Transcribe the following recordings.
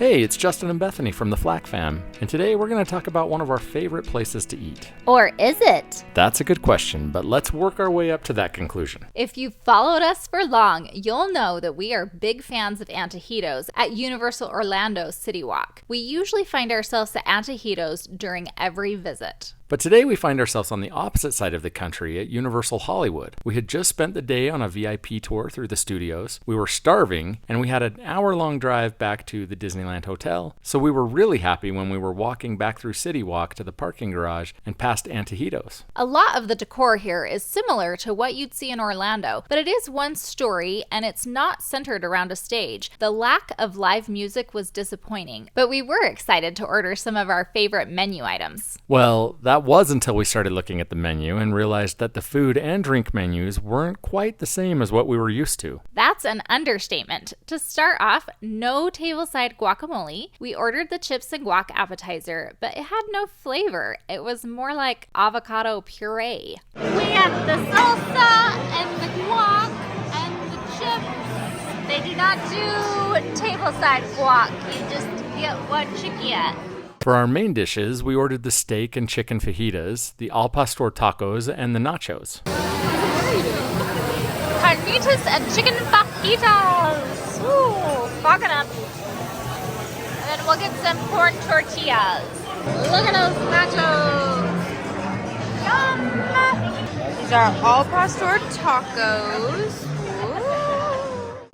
Hey, it's Justin and Bethany from the Flack fam, and today we're going to talk about one of our favorite places to eat. Or is it? That's a good question, but let's work our way up to that conclusion. If you've followed us for long, you'll know that we are big fans of Antojitos at Universal Orlando CityWalk. We usually find ourselves at Antojitos during every visit. But today we find ourselves on the opposite side of the country at Universal Hollywood. We had just spent the day on a VIP tour through the studios. We were starving, and we had an hour-long drive back to the Disneyland Hotel. So we were really happy when we were walking back through CityWalk to the parking garage and past Antojitos. A lot of the decor here is similar to what you'd see in Orlando, but it is one story, and it's not centered around a stage. The lack of live music was disappointing, but we were excited to order some of our favorite menu items. Well, that was until we started looking at the menu and realized that the food and drink menus weren't quite the same as what we were used to. That's an understatement. To start off, no tableside guacamole. We ordered the chips and guac appetizer, but it had no flavor. It was more like avocado puree. We had the salsa and the guac and the chips. They do not do tableside guac. You just get what you get. For our main dishes, we ordered the steak and chicken fajitas, the al pastor tacos, and the nachos. Carnitas and chicken fajitas. Ooh, fogging up. And then we'll get some corn tortillas. Look at those nachos. Yum! These are al pastor tacos.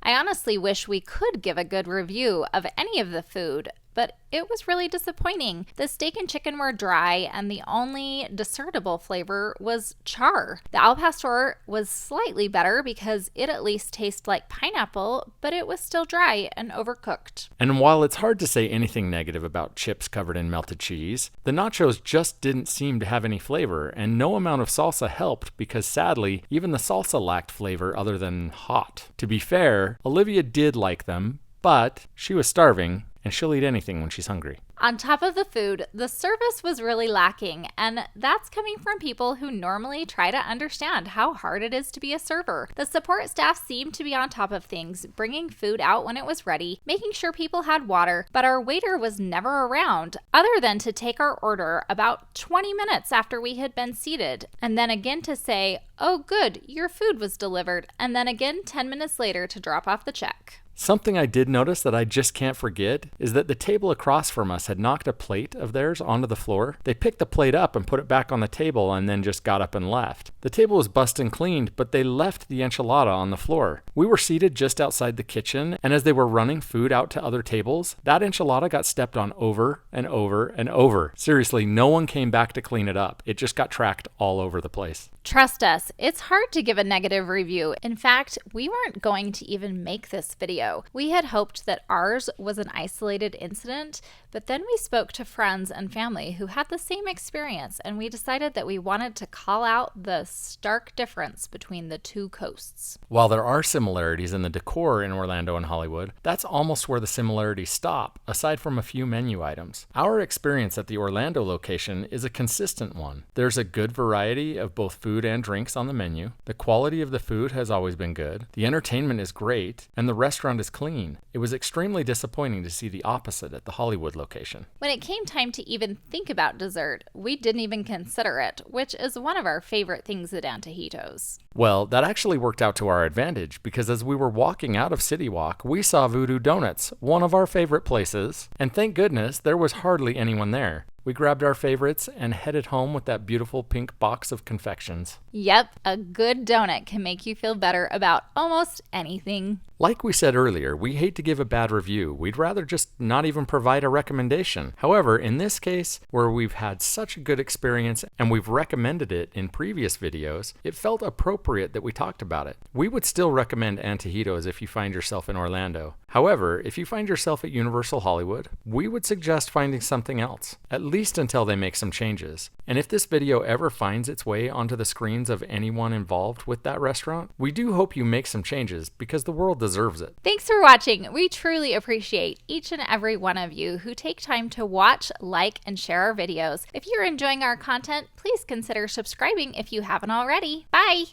I honestly wish we could give a good review of any of the food, but it was really disappointing. The steak and chicken were dry, and the only discernible flavor was char. The al pastor was slightly better because it at least tastes like pineapple, but it was still dry and overcooked. And while it's hard to say anything negative about chips covered in melted cheese, the nachos just didn't seem to have any flavor, and no amount of salsa helped because sadly, even the salsa lacked flavor other than hot. To be fair, Olivia did like them, but she was starving, and she'll eat anything when she's hungry. On top of the food, the service was really lacking, and that's coming from people who normally try to understand how hard it is to be a server. The support staff seemed to be on top of things, bringing food out when it was ready, making sure people had water, but our waiter was never around, other than to take our order about 20 minutes after we had been seated, and then again to say, "Oh good, your food was delivered," and then again 10 minutes later to drop off the check. Something I did notice that I just can't forget is that the table across from us had knocked a plate of theirs onto the floor. They picked the plate up and put it back on the table and then just got up and left. The table was busted cleaned, but they left the enchilada on the floor. We were seated just outside the kitchen, and as they were running food out to other tables, that enchilada got stepped on over and over and over. Seriously, no one came back to clean it up. It just got tracked all over the place. Trust us, it's hard to give a negative review. In fact, we weren't going to even make this video. We had hoped that ours was an isolated incident, but then we spoke to friends and family who had the same experience, and we decided that we wanted to call out the stark difference between the two coasts. While there are similarities in the decor in Orlando and Hollywood, that's almost where the similarities stop, aside from a few menu items. Our experience at the Orlando location is a consistent one. There's a good variety of both food and drinks on the menu. The quality of the food has always been good. The entertainment is great, and the restaurant is clean. It was extremely disappointing to see the opposite at the Hollywood location. When it came time to even think about dessert, we didn't even consider it, which is one of our favorite things at Antojitos. Well, that actually worked out to our advantage because as we were walking out of CityWalk, we saw Voodoo Donuts, one of our favorite places, and thank goodness there was hardly anyone there. We grabbed our favorites and headed home with that beautiful pink box of confections. Yep, a good donut can make you feel better about almost anything. Like we said earlier, we hate to give a bad review. We'd rather just not even provide a recommendation. However, in this case, where we've had such a good experience and we've recommended it in previous videos, it felt appropriate that we talked about it. We would still recommend Antojitos if you find yourself in Orlando. However, if you find yourself at Universal Hollywood, we would suggest finding something else, at least until they make some changes. And if this video ever finds its way onto the screens of anyone involved with that restaurant, we do hope you make some changes because the world deserves it. Thanks for watching. We truly appreciate each and every one of you who take time to watch, like, and share our videos. If you're enjoying our content, please consider subscribing if you haven't already. Bye!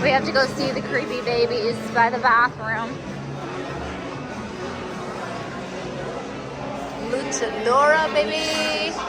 We have to go see the creepy babies by the bathroom. Sonora, baby.